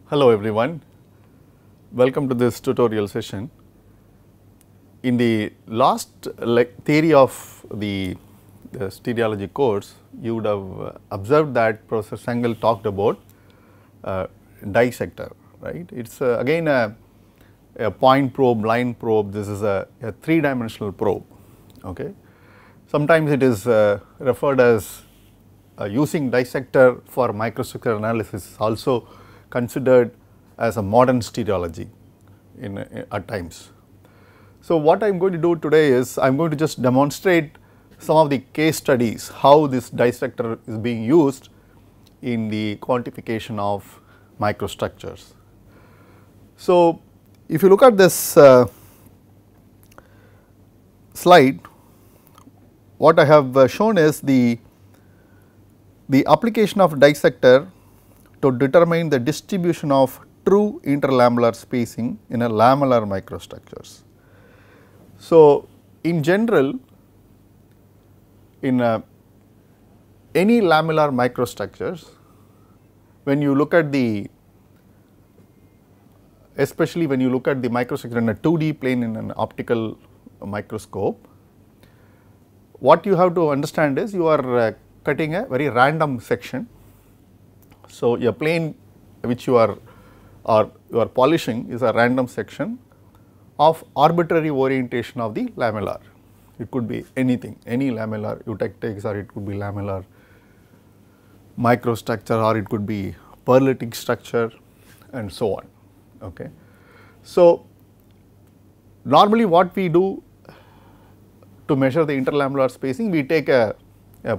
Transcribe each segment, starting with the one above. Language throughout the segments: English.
Hello everyone, welcome to this tutorial session. In the last theory of the stereology course, you would have observed that Professor Sengel talked about dissector, right. It is again a point probe, line probe, this is a 3-dimensional probe. Okay. Sometimes it is referred as using dissector for microstructure analysis is also considered as a modern stereology at times. So, what I am going to do today is I am going to just demonstrate some of the case studies how this dissector is being used in the quantification of microstructures. So, if you look at this slide, what I have shown is the application of dissector to determine the distribution of true interlamellar spacing in a lamellar microstructures. So, in general, in any lamellar microstructures, when you look at especially when you look at the microstructure in a 2D plane in an optical microscope, what you have to understand is you are cutting a very random section. So, a plane which you are polishing is a random section of arbitrary orientation of the lamellar. It could be anything, any lamellar eutectics, or it could be lamellar microstructure, or it could be perlitic structure and so on. Okay. So, normally what we do to measure the interlamellar spacing, we take a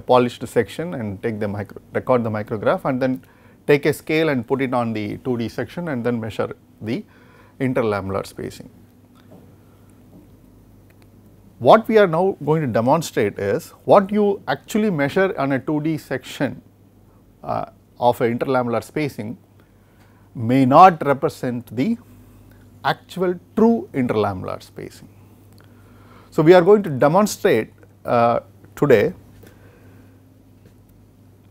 polished section and take the record the micrograph and then take a scale and put it on the 2D section and then measure the interlamellar spacing. What we are now going to demonstrate is what you actually measure on a 2D section of a interlamellar spacing may not represent the actual true interlamellar spacing. So, we are going to demonstrate today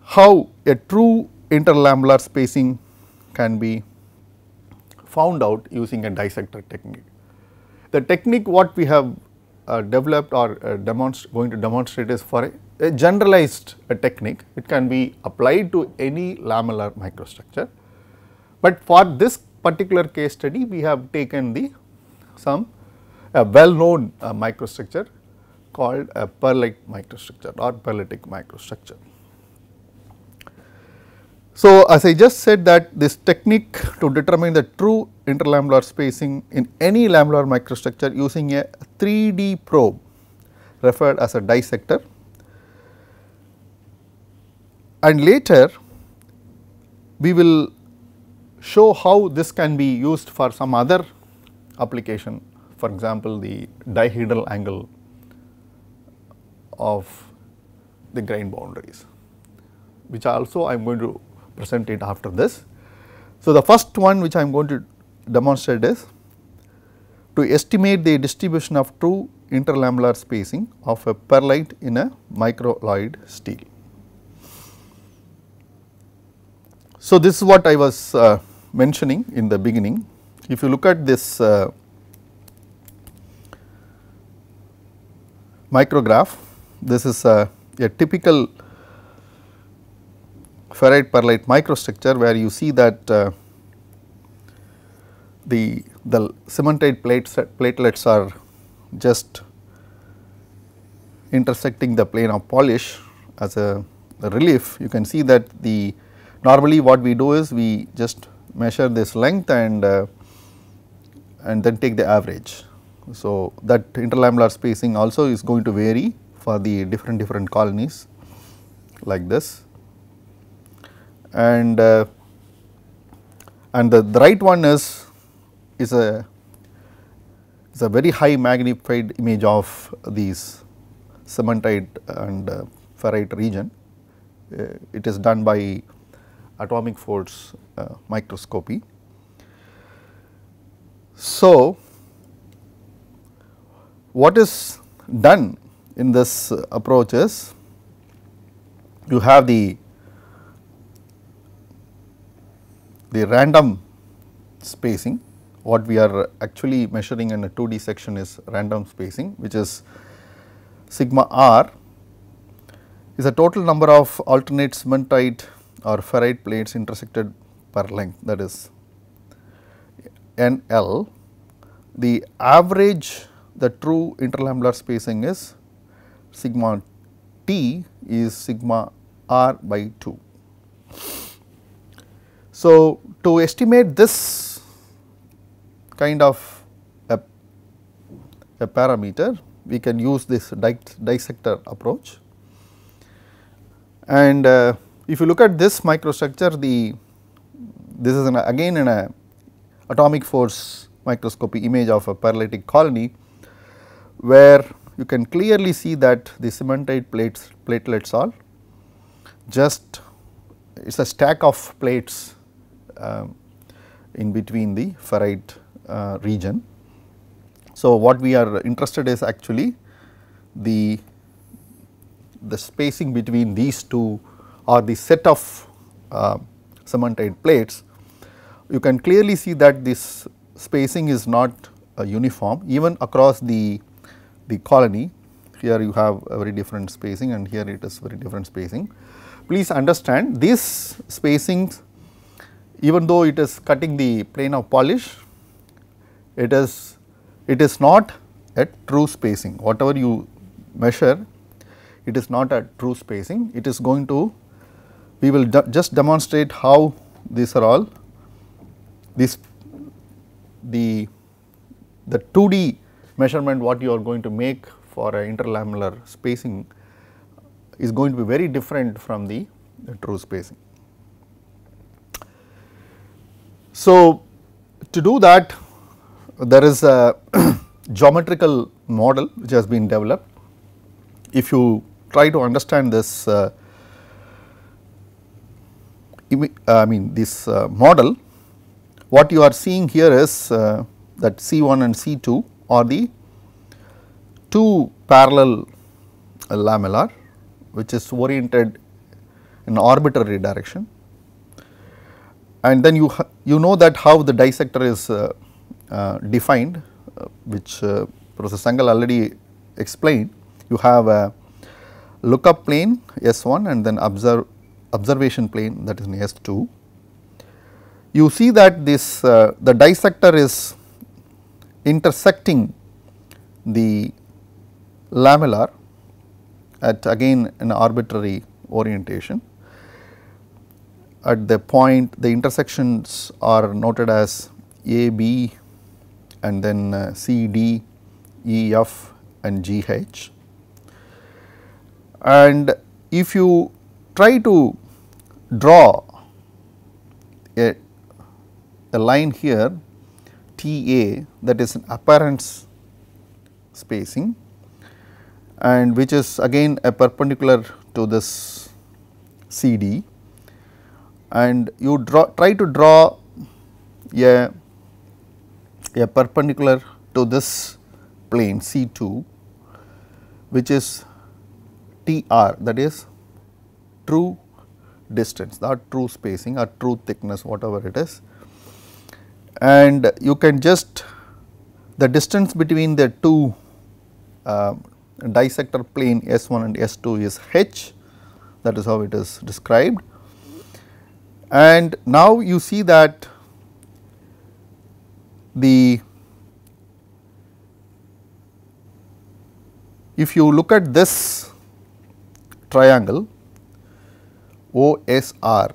how a true interlamellar spacing can be found out using a dissector technique. The technique what we have developed or going to demonstrate is for a generalized technique. It can be applied to any lamellar microstructure, but for this particular case study we have taken a well known microstructure called a perlite microstructure or perlitic microstructure. So, as I just said that this technique to determine the true interlamellar spacing in any lamellar microstructure using a 3D probe referred as a dissector, and later we will show how this can be used for some other application, for example, the dihedral angle of the grain boundaries, which also I am going to present it after this. So, the first one which I am going to demonstrate is to estimate the distribution of true interlamellar spacing of a perlite in a microloid steel. So, this is what I was mentioning in the beginning. If you look at this micrograph, this is a typical ferrite perlite microstructure where you see that the cementite platelets are just intersecting the plane of polish as a relief. You can see that normally what we do is we just measure this length and then take the average. So, that interlamellar spacing also is going to vary for the different colonies like this. And the right one is a very high magnified image of these cementite and ferrite region. It is done by atomic force microscopy. So, what is done in this approach is you have the random spacing. What we are actually measuring in a 2D section is random spacing, which is sigma r is the total number of alternate cementite or ferrite plates intersected per length, that is NL. The average, the true interlamellar spacing is sigma t is sigma r by 2. So, to estimate this kind of a parameter, we can use this dissector approach. And if you look at this microstructure, this is again in a atomic force microscopy image of a paralytic colony, where you can clearly see that the cementite platelets are just, it is a stack of plates in between the ferrite region. So, what we are interested is actually the spacing between these two, or the set of cementite plates. You can clearly see that this spacing is not uniform even across the colony. Here you have a very different spacing, and here it is very different spacing. Please understand, these spacings, even though it is cutting the plane of polish, it is not a true spacing. Whatever you measure, it is not a true spacing. It is going to, we will just demonstrate how these are all, the 2D measurement what you are going to make for a interlamellar spacing is going to be very different from the true spacing. So, to do that, there is a geometrical model which has been developed. If you try to understand this this model, what you are seeing here is that C1 and C2 are the two parallel lamellar, which is oriented in arbitrary direction, and then you know that how the dissector is defined, which Professor Sangal already explained. You have a lookup plane S1 and then observation plane, that is in S2. You see that this the dissector is intersecting the lamellar at again an arbitrary orientation. At the point, the intersections are noted as A, B, and then C, D, E, F and G, H. And if you try to draw a line here TA, that is an apparent spacing, and which is again a perpendicular to this CD, and you try to draw a perpendicular to this plane C2, which is TR, that is true distance, not true spacing or true thickness, whatever it is. And you can just, the distance between the two dissector plane S1 and S2 is H, that is how it is described. And now you see that if you look at this triangle OSR,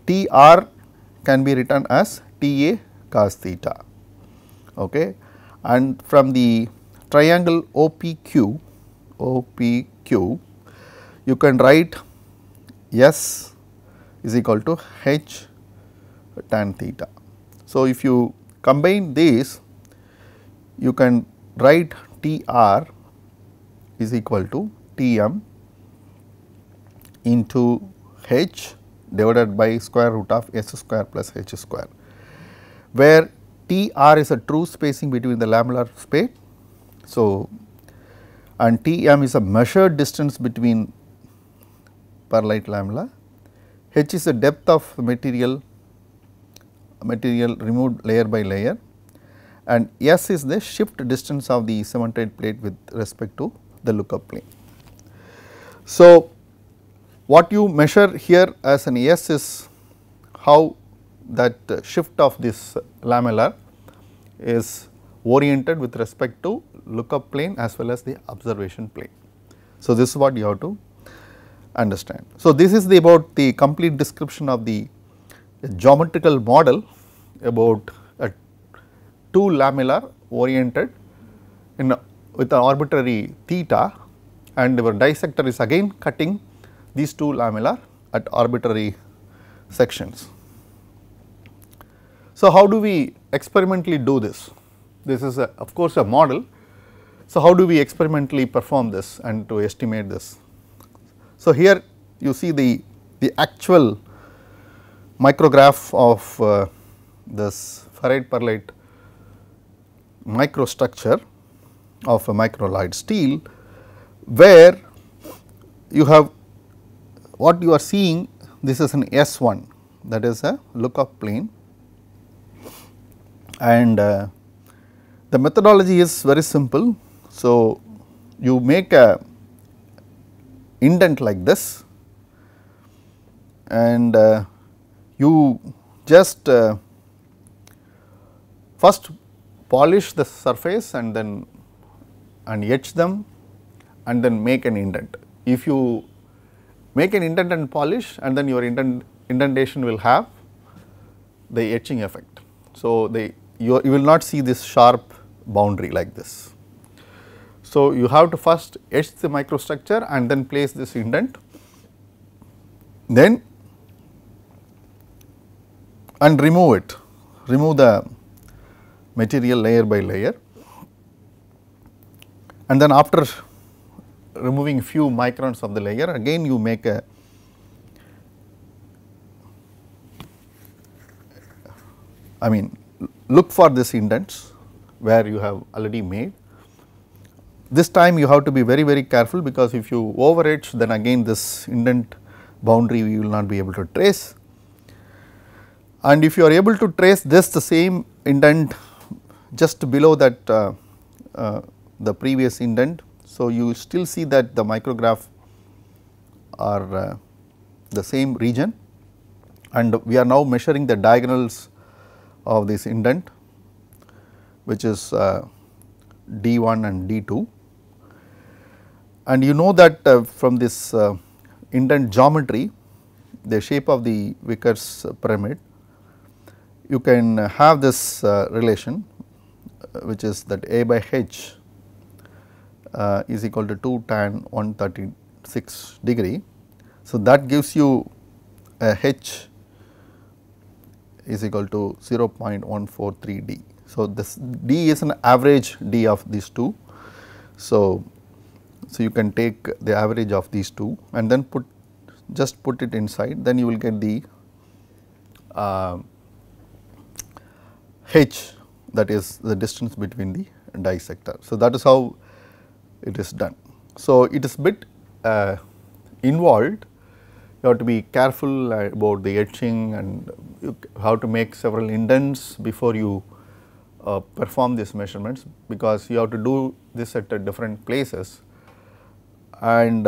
TR can be written as TA cos theta, okay. And from the triangle OPQ, you can write S is equal to H tan theta. So, if you combine these, you can write TR is equal to Tm into H divided by square root of S square plus H square, where TR is a true spacing between the lamellar space. So, and Tm is a measured distance between perlite lamella, h is the depth of the material removed layer by layer, and s is the shift distance of the cementide plate with respect to the lookup plane. So, what you measure here as an s is how that shift of this lamellar is oriented with respect to lookup plane as well as the observation plane. So, this is what you have to understand. So, this is about the complete description of the geometrical model about a two lamellar oriented with an arbitrary theta, and our dissector is again cutting these two lamellar at arbitrary sections. So, how do we experimentally do this? This is of course a model. So, how do we experimentally perform this and to estimate this? So, here you see the actual micrograph of this ferrite pearlite microstructure of a microlloy steel, where you have what you are seeing, this is an S1, that is a lookup plane, and the methodology is very simple. So, you make a indent like this, and you just first polish the surface and then etch them and then make an indent. If you make an indent and polish, and then your indentation will have the etching effect. So, you will not see this sharp boundary like this. So, you have to first etch the microstructure and then place this indent, then and remove it, remove the material layer by layer, and then after removing few microns of the layer, again you make a look for this indents where you have already made. This time you have to be very careful, because if you over etch, then again this indent boundary we will not be able to trace, and if you are able to trace this the same indent just below that the previous indent. So, you still see that the micrograph are the same region, and we are now measuring the diagonals of this indent, which is D1 and D2, and you know that from this indent geometry, the shape of the Vickers pyramid, you can have this relation, which is that A by H is equal to 2 tan 136 degree. So, that gives you a H is equal to 0.143 D. So, this D is an average D of these two. So, you can take the average of these two and then just put it inside, then you will get the H, that is the distance between the dissector. So, that is how it is done. So, it is bit involved. You have to be careful about the etching, and you have to make several indents before you perform these measurements, because you have to do this at different places, and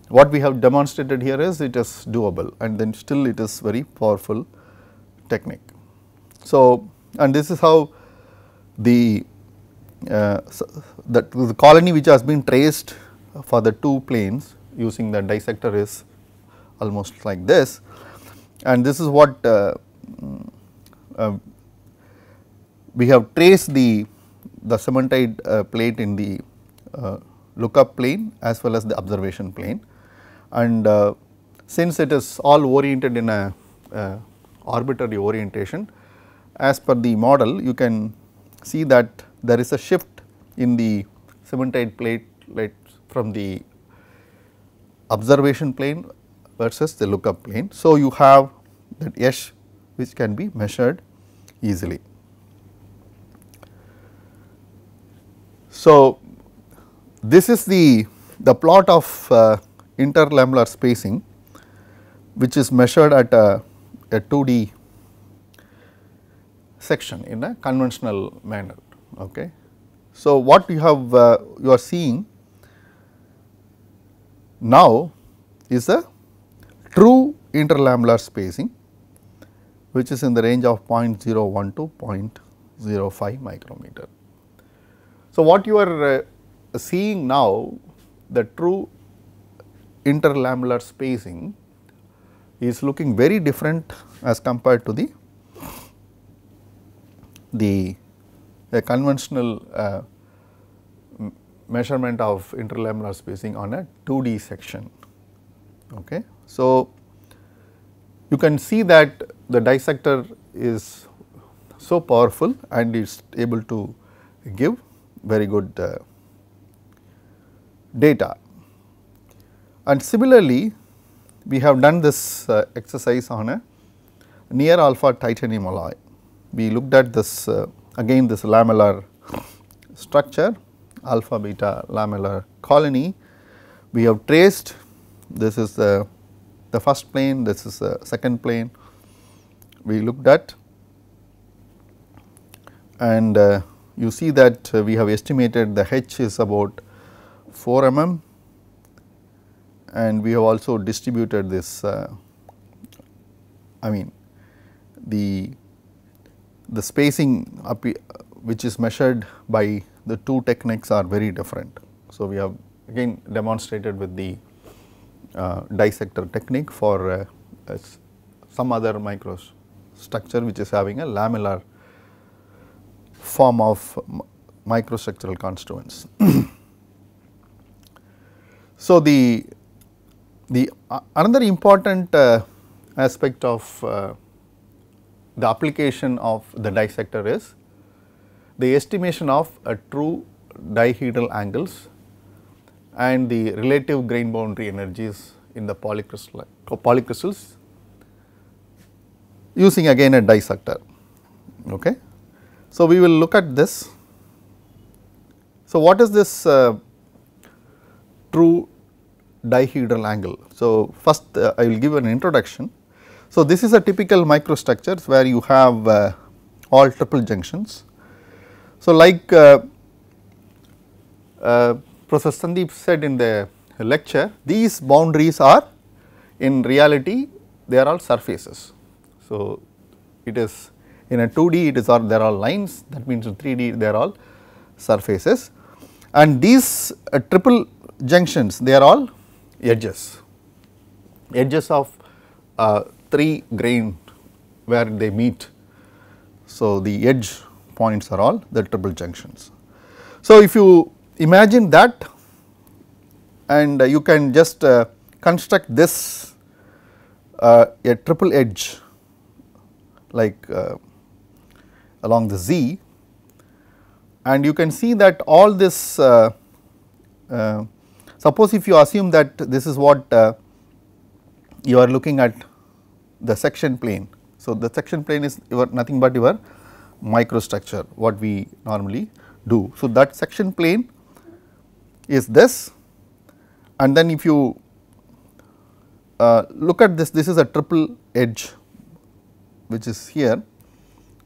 what we have demonstrated here is it is doable, and then still it is very powerful technique. So, and this is how the colony which has been traced for the two planes using the dissector is almost like this, and this is what we have traced the cementide plate in the lookup plane as well as the observation plane, and since it is all oriented in a arbitrary orientation, as per the model you can see that there is a shift in the cementide plate from the observation plane versus the lookup plane. So, you have that S which can be measured easily. So, this is the plot of interlamellar spacing which is measured at a 2D section in a conventional manner. Okay. So, what you have you are seeing now is a true interlamellar spacing, which is in the range of 0.01 to 0.05 micrometer. So, what you are seeing now, the true interlamellar spacing is looking very different as compared to the conventional measurement of interlamellar spacing on a 2D section. Okay. So, you can see that the dissector is so powerful and is able to give very good data. And similarly, we have done this exercise on a near alpha titanium alloy. We looked at this again this lamellar structure, alpha beta lamellar colony. We have traced, this is the first plane, this is the second plane we looked at, and you see that we have estimated the H is about 4 mm, and we have also distributed this I mean the spacing which is measured by the two techniques are very different. So, we have again demonstrated with the dissector technique for some other microstructure which is having a lamellar form of microstructural constituents. So, the another important aspect of the application of the dissector is the estimation of a true dihedral angles and the relative grain boundary energies in the polycrystals using again a dissector. Okay. So, we will look at this. So, what is this true dihedral angle? So, first I will give an introduction. So, this is a typical microstructures where you have all triple junctions. So, like Professor Sandeep said in the lecture, these boundaries are in reality they are all surfaces. So, it is in a 2D it is all there are lines, that means in 3D they are all surfaces, and these triple junctions they are all edges of 3 grain where they meet. So, the edge points are all the triple junctions. So, if you imagine that and you can just construct this a triple edge like along the Z, and you can see that all this suppose if you assume that this is what you are looking at the section plane. So, the section plane is nothing but your microstructure what we normally do. So, that section plane is this, and then if you look at this, this is a triple edge which is here,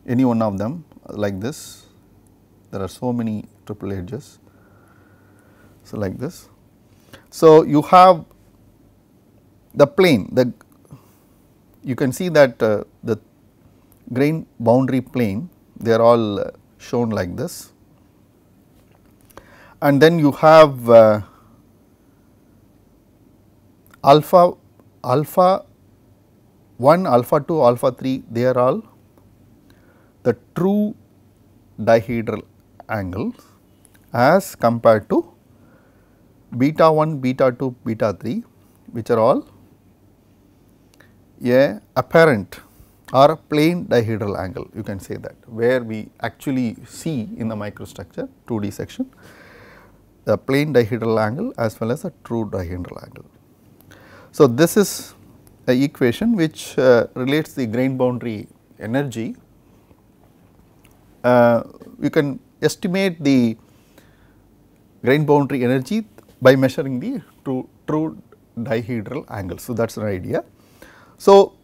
any one of them like this, there are so many triple edges. So, like this. So, you have the plane, you can see that the grain boundary plane they are all shown like this, and then you have alpha 1, alpha 2, alpha 3 they are all the true dihedral angles as compared to beta 1, beta 2, beta 3 which are all a apparent or a plain dihedral angle, you can say that, where we actually see in the microstructure 2D section the plain dihedral angle as well as a true dihedral angle. So, this is a equation which relates the grain boundary energy. You can estimate the grain boundary energy by measuring the true dihedral angle. So, that is an idea. So,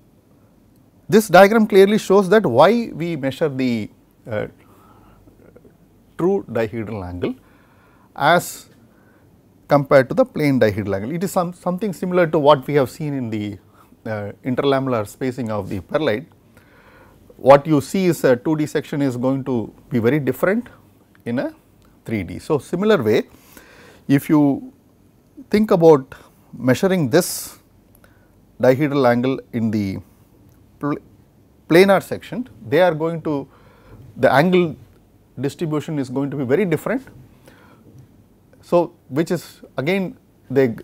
this diagram clearly shows that why we measure the true dihedral angle as compared to the plane dihedral angle. It is something similar to what we have seen in the interlamellar spacing of the pearlite. What you see is a 2D section is going to be very different in a 3D. So, similar way, if you think about measuring this dihedral angle in the planar section, they are going to, the angle distribution is going to be very different. So, which is again the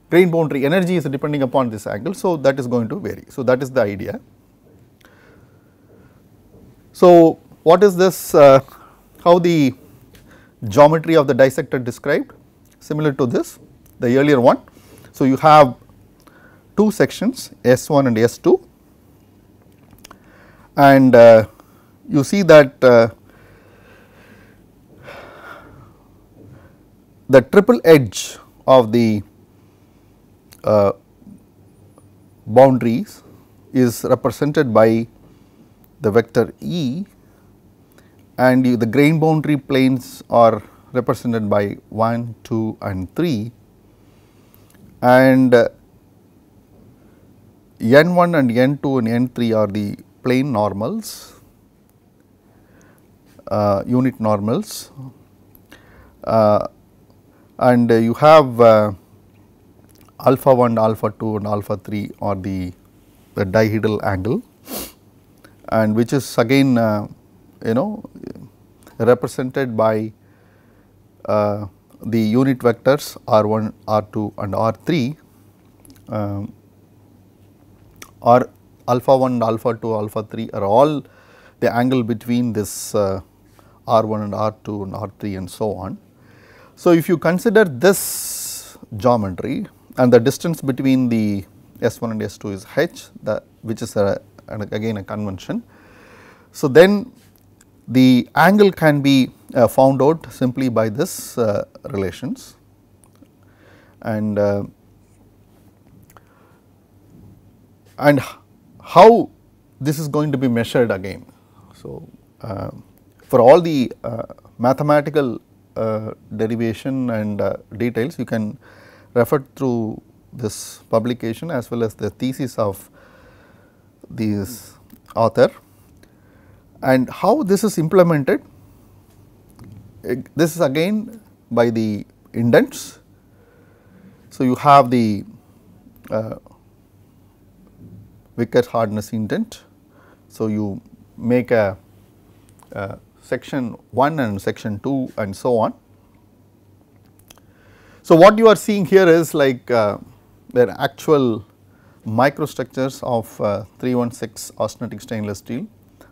grain boundary energy is depending upon this angle. So, that is going to vary. So, that is the idea. So, what is this, how the geometry of the dissector described? Similar to this, the earlier one. So, you have two sections S1 and S2, and you see that the triple edge of the boundaries is represented by the vector E, and the grain boundary planes are represented by 1, 2 and 3, and N1 and N2 and N3 are the plane normals, unit normals, and you have alpha 1, alpha 2 and alpha 3 are the dihedral angle, and which is again represented by the unit vectors R1, R2 and R3, or alpha 1, alpha 2, alpha 3 are all the angle between this R1 and R2 and R3 and so on. So, if you consider this geometry and the distance between the S1 and S2 is h, which is again a convention. So, then the angle can be found out simply by this relations, and how this is going to be measured again. So, for all the mathematical derivation and details, you can refer through this publication as well as the thesis of this author. And how this is implemented, this is again by the indents. So, you have the Vickers hardness indent. So, you make a section 1 and section 2 and so on. So, what you are seeing here is like their actual microstructures of 316 austenitic stainless steel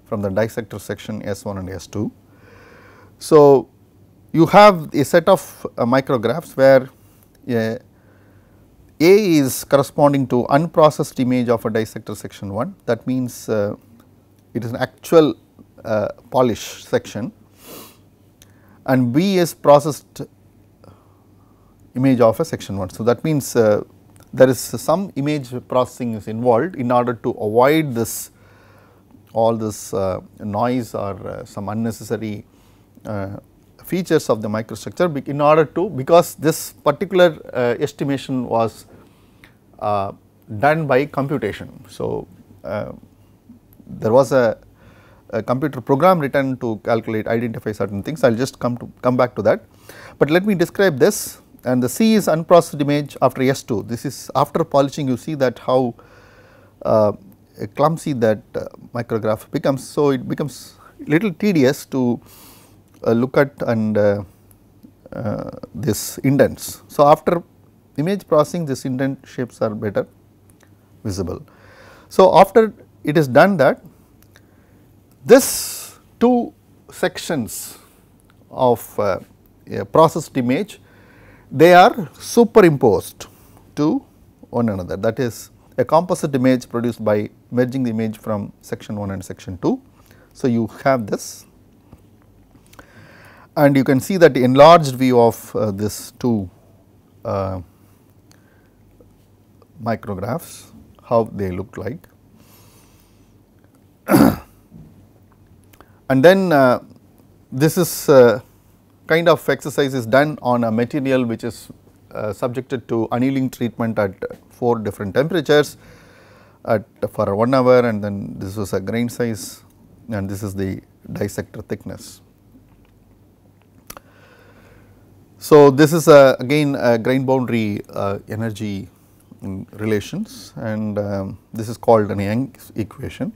from the dissector section S1 and S2. So, you have a set of micrographs where A is corresponding to unprocessed image of a dissector section 1, that means it is an actual polish section, and B is processed image of a section 1. So, that means there is some image processing is involved in order to avoid this all this noise or some unnecessary features of the microstructure, in order to, because this particular estimation was done by computation. So, there was a computer program written to calculate, identify certain things. I will just come back to that, but let me describe this. And the C is unprocessed image after S2. This is after polishing, you see that how clumsy that micrograph becomes. So, it becomes little tedious to look at and this indents. So, after image processing, this indent shapes are better visible. So, after it is done that, this two sections of a processed image, they are superimposed to one another, that is a composite image produced by merging the image from section 1 and section 2. So, you have this, and you can see that the enlarged view of this two micrographs, how they look like. And then this is kind of exercise is done on a material which is subjected to annealing treatment at 4 different temperatures for 1 hour, and then this was a grain size and this is the dissector thickness. So, this is again grain boundary energy relations, and this is called an Young's equation.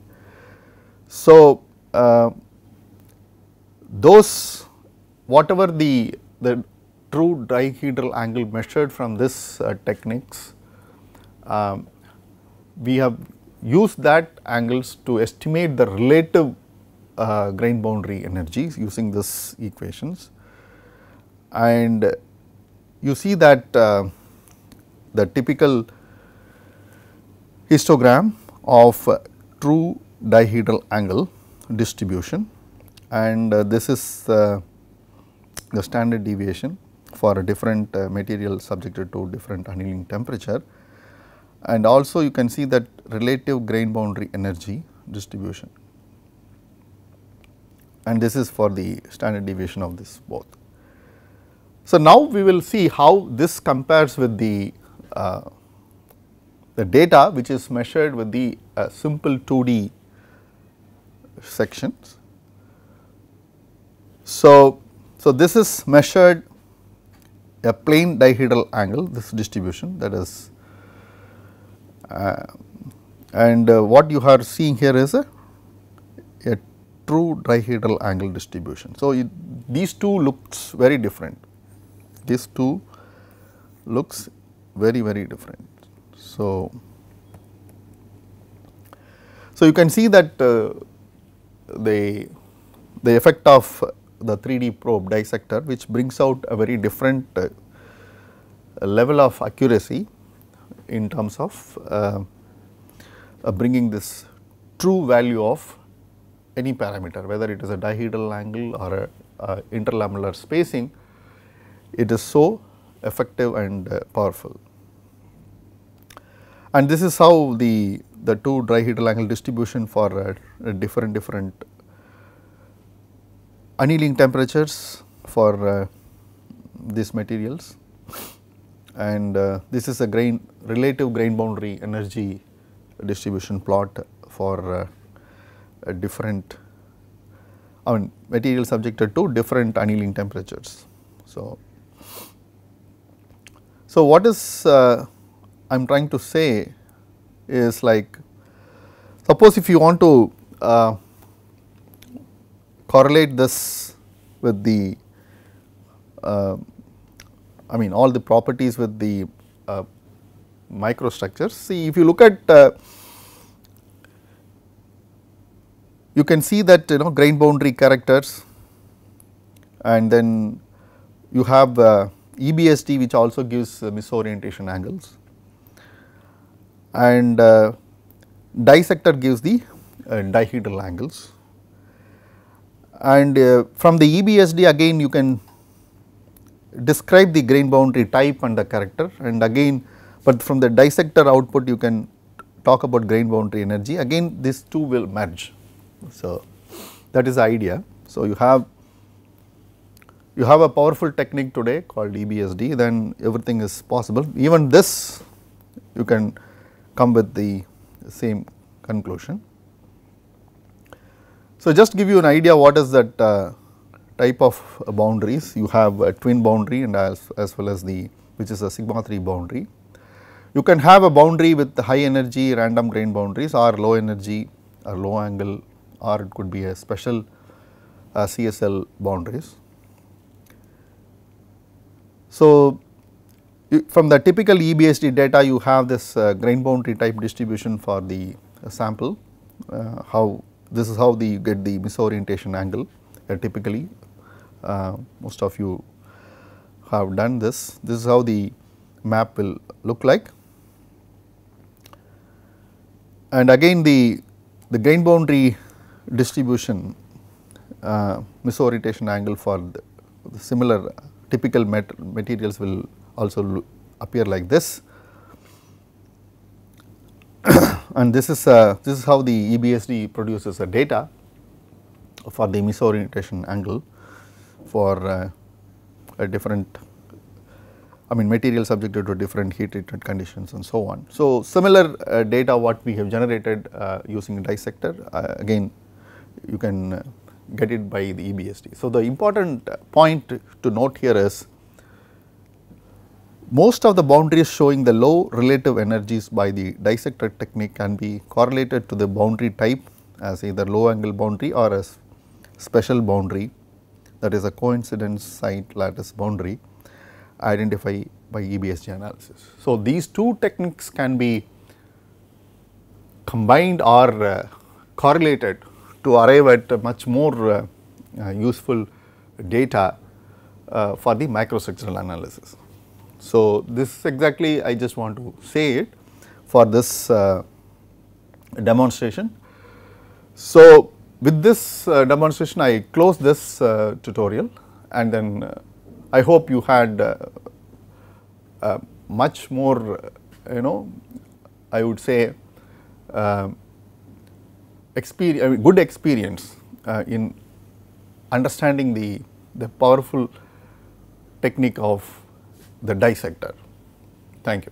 So, those whatever the true dihedral angle measured from this techniques, we have used that angles to estimate the relative grain boundary energies using this equations. And you see that the typical histogram of true dihedral angle distribution, and this is the standard deviation for a different material subjected to different annealing temperature, and also you can see that relative grain boundary energy distribution, and this is for the standard deviation of this both. So, now we will see how this compares with the data which is measured with the simple 2D sections. So, this is measured a plane dihedral angle, this distribution, that is and what you are seeing here is a true dihedral angle distribution. So, these two looks very different. These two looks very different. So, you can see that the effect of the 3D probe dissector, which brings out a very different level of accuracy in terms of bringing this true value of any parameter, whether it is a dihedral angle or a interlamellar spacing. It is so effective and powerful, and this is how the two dihedral angle distribution for different annealing temperatures for these materials, and this is a relative grain boundary energy distribution plot for a different material subjected to different annealing temperatures. So, what is I am trying to say is, like, suppose if you want to correlate this with the all the properties with the microstructures. See, if you look at you can see that grain boundary characters, and then you have EBSD, which also gives misorientation angles, and dissector gives the dihedral angles, and from the EBSD again you can describe the grain boundary type and the character, and again but from the dissector output you can talk about grain boundary energy, again these two will merge. So, that is the idea. So, you have a powerful technique today called EBSD, then everything is possible. Even this you can come with the same conclusion. So, just give you an idea what is that type of boundaries. You have a twin boundary and as well as the which is a sigma 3 boundary. You can have a boundary with high energy random grain boundaries or low energy or low angle, or it could be a special CSL boundaries. So, from the typical EBSD data you have this grain boundary type distribution for the sample, how this is how you get the misorientation angle typically. Most of you have done this. This is how the map will look like, and again the grain boundary distribution misorientation angle for the similar typical materials will also appear like this. and this is how the EBSD produces a data for the misorientation angle for a different, I mean material subjected to different heat treatment conditions and so on. So, similar data what we have generated using a dissector, again you can get it by the EBSD. So, the important point to note here is most of the boundaries showing the low relative energies by the dissector technique can be correlated to the boundary type as either low angle boundary or as special boundary, that is a coincidence site lattice boundary identified by EBSD analysis. So, these two techniques can be combined or correlated to arrive at a much more useful data for the microstructural analysis. So, this is exactly I just want to say it for this demonstration. So, with this demonstration I close this tutorial, and then I hope you had much more I would say good experience in understanding the powerful technique of the dissector. Thank you.